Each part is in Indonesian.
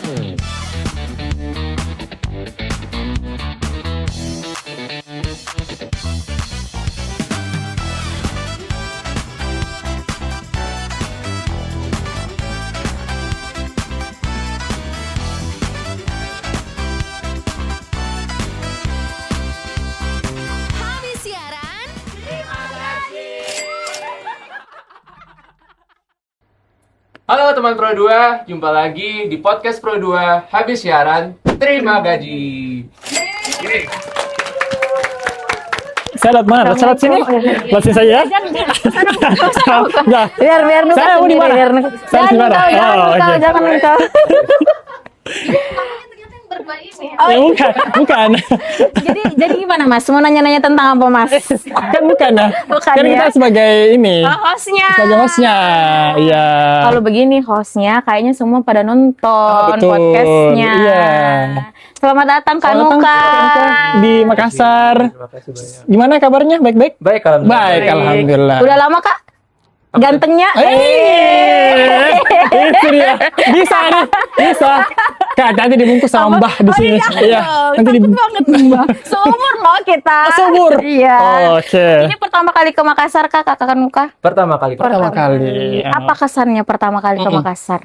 Habis siaran. Halo teman Pro 2, jumpa lagi di podcast Pro 2 habis siaran, terima gaji. Saya lihat mana? Saya lihat sini. Lihat sini saya. Enggak. Biar Nuka Saya mau di sendiri, mana? biar Nuka. Saya di mana? Jangan Oh, Nuka, oke. jangan Nuka. Ya, bukan. Jadi gimana Mas? Mau nanya-nanya tentang apa Mas? Kan bukan ya. Bukan Kan ya. kita sebagai ini. Hostnya. Sebagai hostnya. Iya. Kalau begini hostnya kayaknya semua pada nonton Betul. podcastnya. Iya. Selamat datang Kak Selamat Nuka. datang di Makassar. Terima kasih banyak. Gimana kabarnya? Baik-baik? Baik, alhamdulillah. Baik, alhamdulillah. Udah lama Kak? Gantengnya? Itu dia. Bisa nih. Bisa. Kak, nanti dibungkus sama Mbah di sini. Iya. Nanti Takut dibungkus. banget Mbak. Seumur loh kita. Subur. Iya. Oke. Ini pertama kali ke Makassar Kak, Kakak Nuka? Pertama kali. Pertama kali. Apa kesannya pertama kali ke Makassar?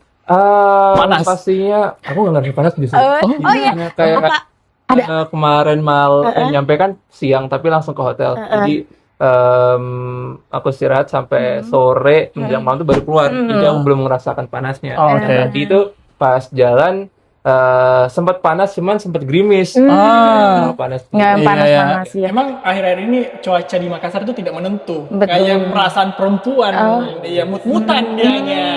Panas. Pastinya aku nggak ngerti panas justru. Oh iya. Kayak Apa? kemarin nyampe kan siang tapi langsung ke hotel. Jadi aku istirahat sampai sore menjelang malam tuh baru keluar. Jadi aku belum merasakan panasnya. Oh, Nah, oke. tadi itu pas jalan sempat panas, cuman sempat gerimis. Panas. Nggak yang panas-panas ya. Emang akhir-akhir ini cuaca di Makassar itu tidak menentu. Betul. Kayak perasaan perempuan. Iya, mut-mutan dianya.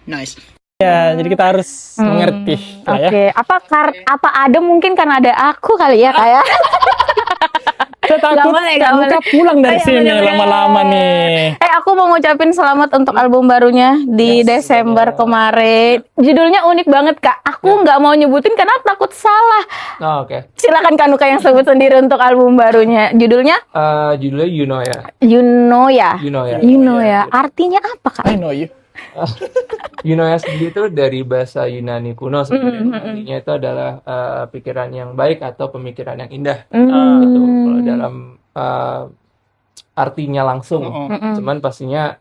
Nice. Ya, jadi kita harus mengerti lah ya. Oke, apa ada mungkin kan ada aku kali ya kayak. Saya takut Nggak Kak boleh. Nuka pulang dari Oh, iya, sini bener-bener. lama-lama nih. Aku mau ngucapin selamat untuk album barunya di Desember kemarin. Judulnya unik banget Kak. Aku nggak mau nyebutin karena takut salah. Oh, oke. Silakan Kak Nuka yang sebut sendiri untuk album barunya. Judulnya Judulnya You Know ya. You Know ya. You Know ya. You Know ya. Artinya apa Kak? I know you. You know ya sendiri itu dari bahasa Yunani kuno sebenarnya. Artinya itu adalah pikiran yang baik atau pemikiran yang indah. Gitu. Kalau dalam artinya langsung. Cuman pastinya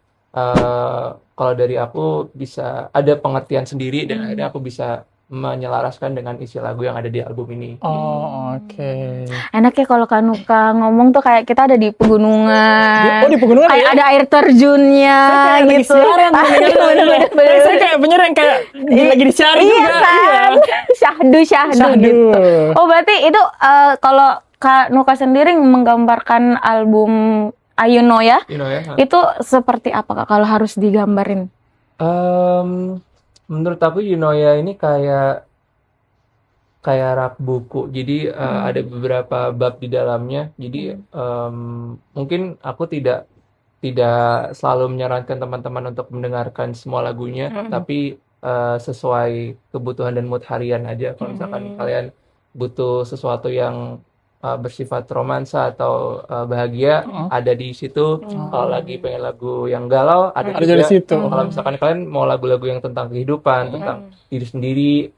kalau dari aku bisa ada pengertian sendiri dan akhirnya aku bisa menyelaraskan dengan isi lagu yang ada di album ini. Oh, oke. Enak ya kalau Kak Nuka ngomong tuh kayak kita ada di pegunungan. Oh, di pegunungan kayak ya? ada air terjunnya Kayak lagi gitu. siaran. Bener-bener. Saya kayak bener yang kayak lagi disiarin Iya juga. kan, syahdu Syahdu. gitu. Oh berarti itu kalau Kak Nuka sendiri menggambarkan album You Know ya, You Know ya. itu seperti apa Kak kalau harus digambarin? Menurut aku You Know ya ini kayak rak buku. Jadi ada beberapa bab di dalamnya. Jadi mungkin aku tidak selalu menyarankan teman-teman untuk mendengarkan semua lagunya, tapi sesuai kebutuhan dan mood harian aja. Kalau misalkan kalian butuh sesuatu yang bersifat romansa atau bahagia, ada di situ. Kalau lagi pengen lagu yang galau, ada Ada juga. di situ. Kalau misalkan kalian mau lagu-lagu yang tentang kehidupan, tentang diri sendiri,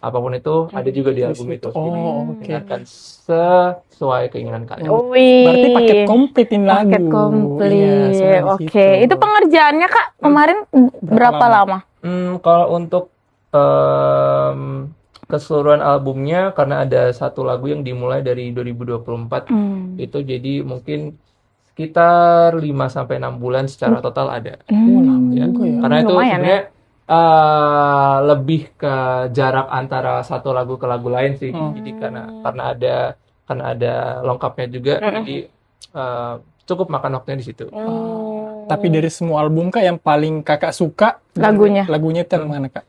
apapun itu, ada juga di album itu. Jadi Oh, oke. dengarkan sesuai keinginan kalian. Wih. Berarti paket komplit ini lagu. Paket komplit. Iya, sebenarnya di Oke, situ. itu pengerjaannya Kak kemarin berapa lama? Kalau untuk keseluruhan albumnya, karena ada satu lagu yang dimulai dari 2024, itu jadi mungkin sekitar 5-6 bulan secara total ada. Ya. Karena itu lumayan sebenarnya lebih ke jarak antara satu lagu ke lagu lain sih. Jadi karena ada lengkapnya juga, jadi cukup makan waktunya di situ. Tapi dari semua album Kak yang paling Kakak suka Lagunya itu yang mana Kak?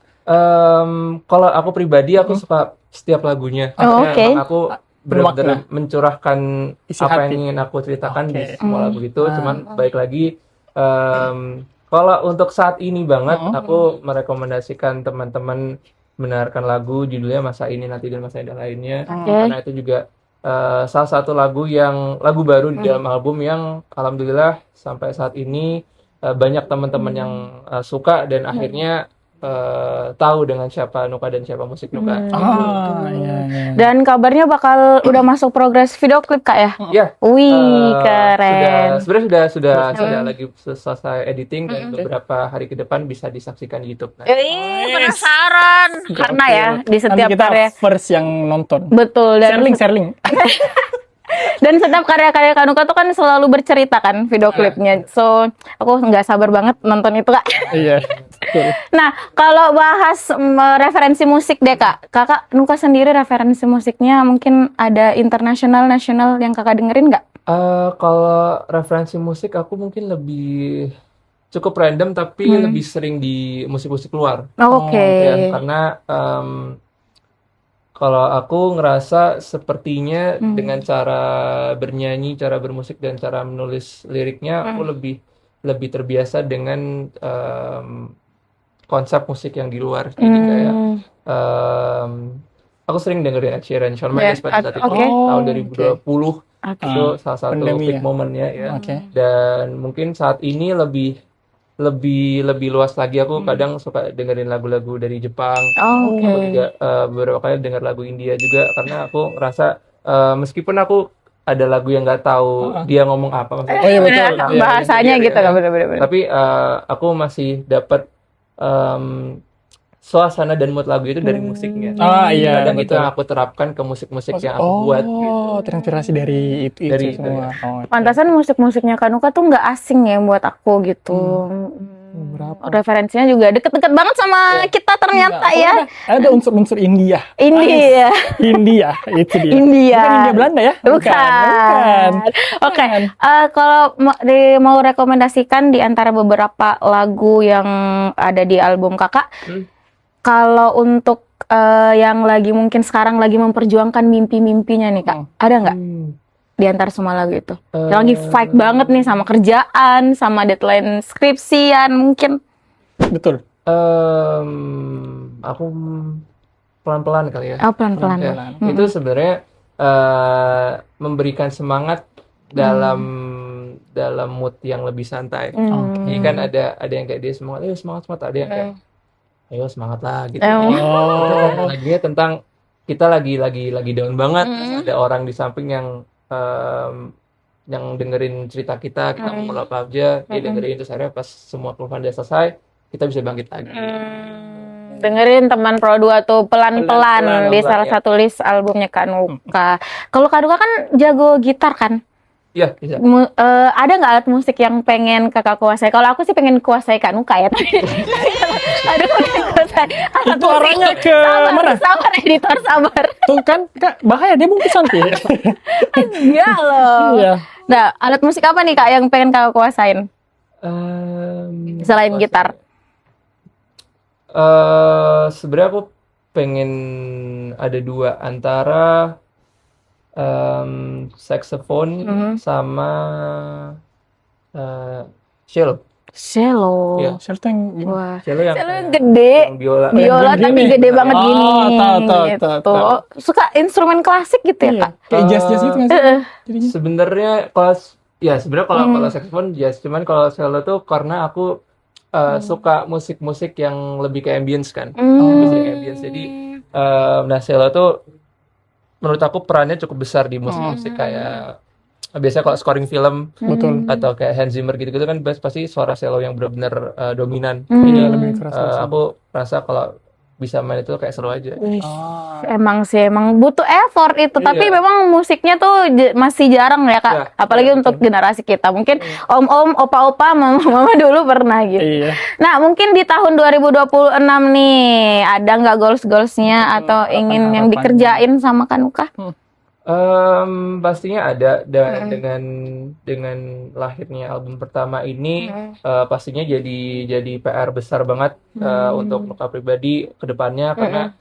Kalau aku pribadi aku suka setiap lagunya. Oh, Karena oke. emang aku benar-benar mencurahkan Isi apa hati. yang ingin aku ceritakan di Oke. semua lagu itu. Cuman baik lagi kalau untuk saat ini banget aku merekomendasikan teman-teman mendengarkan lagu judulnya Masa Ini Nanti dan Masa Indah Lainnya. Karena itu juga salah satu lagu baru di dalam album yang alhamdulillah sampai saat ini banyak teman-teman yang suka dan akhirnya tahu dengan siapa Nuka dan siapa musik Nuka. Iya. Dan kabarnya bakal udah masuk progres video klip Kak ya? Ya, Wih, keren. sebenarnya sudah lagi selesai editing dan beberapa hari ke depan bisa disaksikan di YouTube. Nah, Penasaran. Karena ya di setiap Nanti kita karya. first yang nonton. Betul. Dan Sharing. Dan setiap karya-karya Kanuka tuh kan selalu bercerita kan video klipnya. So, aku nggak sabar banget nonton itu Kak. Iya. Betul. Nah, kalau bahas referensi musik deh Kak. Kakak Nuka sendiri referensi musiknya mungkin ada internasional, nasional yang Kakak dengerin nggak? Kalau referensi musik aku mungkin lebih cukup random tapi lebih sering di musik-musik luar. Oke. Ya, karena kalau aku ngerasa sepertinya dengan cara bernyanyi, cara bermusik dan cara menulis liriknya aku lebih terbiasa dengan konsep musik yang di luar. Jadi kayak aku sering dengerin Ed Sheeran, Shawn Mendes pada saat itu tahun 2020 itu salah satu Pandemi peak momennya ya. Oke. Dan mungkin saat ini lebih luas lagi. Aku kadang suka dengerin lagu-lagu dari Jepang. Oke. Aku juga beberapa kali denger lagu India juga karena aku ngerasa meskipun aku ada lagu yang nggak tahu dia ngomong apa maksudnya. Oh iya betul. Iya. Bahasanya gitu kan bener-bener. Tapi aku masih dapat suasana dan mood lagu itu dari musiknya. Iya. Kadang itu Betul. yang aku terapkan ke musik-musik yang aku buat gitu. Terinspirasi dari itu Dari itu, semua. Pantasan musik-musiknya Kanuka tuh nggak asing ya buat aku gitu. Berapa? Referensinya juga deket-deket banget sama kita ternyata ya. Ada unsur-unsur India. India. India, itu dia. India. Bukan India Belanda ya? Bukan. Oke. Kalau mau rekomendasikan di antara beberapa lagu yang ada di album Kakak, kalau untuk yang lagi mungkin sekarang lagi memperjuangkan mimpi-mimpinya nih Kak, ada nggak di antara semua lagu itu? Yang lagi fight banget nih sama kerjaan, sama deadline skripsian mungkin. Betul. Aku pelan-pelan kali ya. Oh, pelan-pelan. Ya, itu sebenarnya memberikan semangat dalam mood yang lebih santai. Jadi kan ada yang kayak dia semangat, semangat, ada yang kayak ayo semangat lah gitu. Itu lagunya tentang kita lagi down banget, terus ada orang di samping yang dengerin cerita kita mau apa aja, dia dengerin itu akhirnya pas semua keluhan dia selesai, kita bisa bangkit lagi. Dengerin teman Pro 2 tuh pelan-pelan di salah satu list albumnya Kanuka. Kalau Kanuka kan jago gitar kan? Iya, bisa. Ada nggak alat musik yang pengen Kakak kuasai? Kalau aku sih pengen kuasai Kanuka ya. Ada pengen kuasai. Itu arahnya ke mana? Sabar editor, sabar. Tuh kan, Kak, bahaya dia bungkusan tuh. Iya loh. Iya. Nah, alat musik apa nih Kak yang pengen Kakak kuasain? Selain gitar. Sebenarnya aku pengen ada dua antara saxophone sama cello. Cello. Iya. Cello yang Wah. Cello yang Gede. yang biola. Biola tapi gini. gede banget Oh, gini. tahu. Gitu. Suka instrumen klasik gitu ya, Kak? Kayak jazz gitu nggak sih? Jadinya. Sebenarnya kalau saxophone jazz, cuman kalau cello tuh karena aku suka musik-musik yang lebih ke ambience kan. Musik ambience. Jadi cello tuh menurut aku perannya cukup besar di musik-musik kayak biasanya kalau scoring film Betul. atau kayak Hans Zimmer gitu-gitu kan pasti suara cello yang benar-benar dominan. Iya, lebih keras. Aku rasa kalau bisa main itu kayak seru aja. Emang butuh effort itu, Iya. tapi memang musiknya tuh masih jarang ya Kak. Iya, Apalagi untuk generasi kita. Mungkin om-om, opa-opa, mama dulu pernah gitu. Iya. Nah, mungkin di tahun 2026 nih, ada nggak goals-goalsnya atau ingin yang harapannya. dikerjain sama Kanuka? Pastinya ada dengan lahirnya album pertama ini pastinya jadi PR besar banget untuk Nuka pribadi ke depannya karena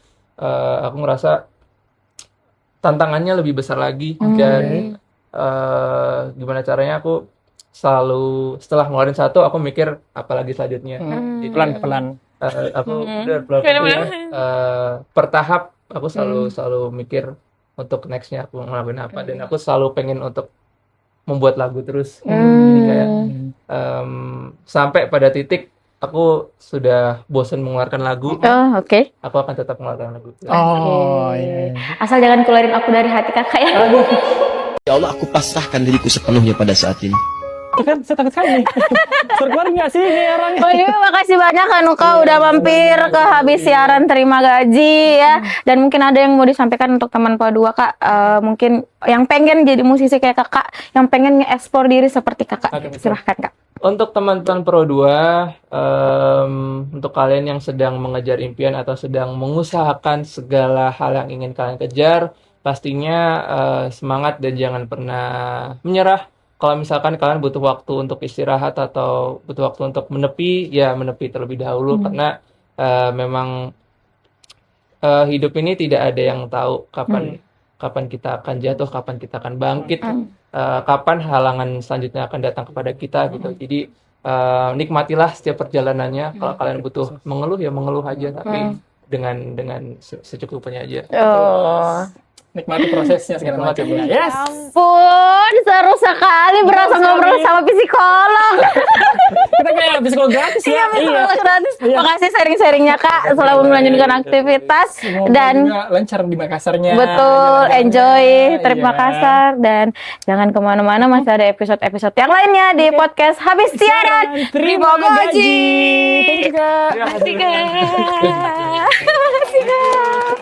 aku ngerasa tantangannya lebih besar lagi dan gimana caranya aku selalu setelah ngeluarin satu aku mikir apalagi selanjutnya. Jadi Pelan-pelan. aku udah pelan-pelan ya. Per tahap aku selalu mikir untuk nextnya aku ngelakuin apa dan aku selalu pengen untuk membuat lagu terus. Jadi kayak sampai pada titik aku sudah bosan mengeluarkan lagu. Oh, oke. Aku akan tetap mengeluarkan lagu. Oh, iya. Asal jangan keluarin aku dari hati kakak ya. Ya Allah, aku pasrahkan diriku sepenuhnya pada saat ini. Itu kan saya takut sekali. Suruh keluar nggak sih ini orangnya? Oh iya, makasih banyak Hanuka udah mampir ke habis siaran terima gaji ya. Dan mungkin ada yang mau disampaikan untuk teman P2 Kak. Mungkin yang pengen jadi musisi kayak kakak, yang pengen nge-explore diri seperti kakak. Oke, betul. Silahkan Kak. Untuk teman-teman Pro 2, untuk kalian yang sedang mengejar impian atau sedang mengusahakan segala hal yang ingin kalian kejar, pastinya semangat dan jangan pernah menyerah. Kalau misalkan kalian butuh waktu untuk istirahat atau butuh waktu untuk menepi, ya menepi terlebih dahulu karena memang hidup ini tidak ada yang tahu kapan kita akan jatuh, kapan kita akan bangkit, kapan halangan selanjutnya akan datang kepada kita gitu. Jadi nikmatilah setiap perjalanannya. Kalau kalian butuh mengeluh ya mengeluh aja, tapi dengan secukupnya aja. Oh. Nikmati prosesnya segala macam. Yes. Ampun, seru sekali berasa ngobrol sama psikolog. Kita kayak psikolog gratis ya. Psikolog gratis. Iya. Makasih sharing-sharingnya Kak, selalu melanjutkan aktivitas dan Semoga lancar di Makassarnya. betul, Jalan-jalan. enjoy trip Iya. Makassar dan jangan kemana-mana, masih ada episode-episode yang lainnya di podcast Habis Siaran. Terima gaji. Thank you, Kak. Makasih Kak. Makasih Kak.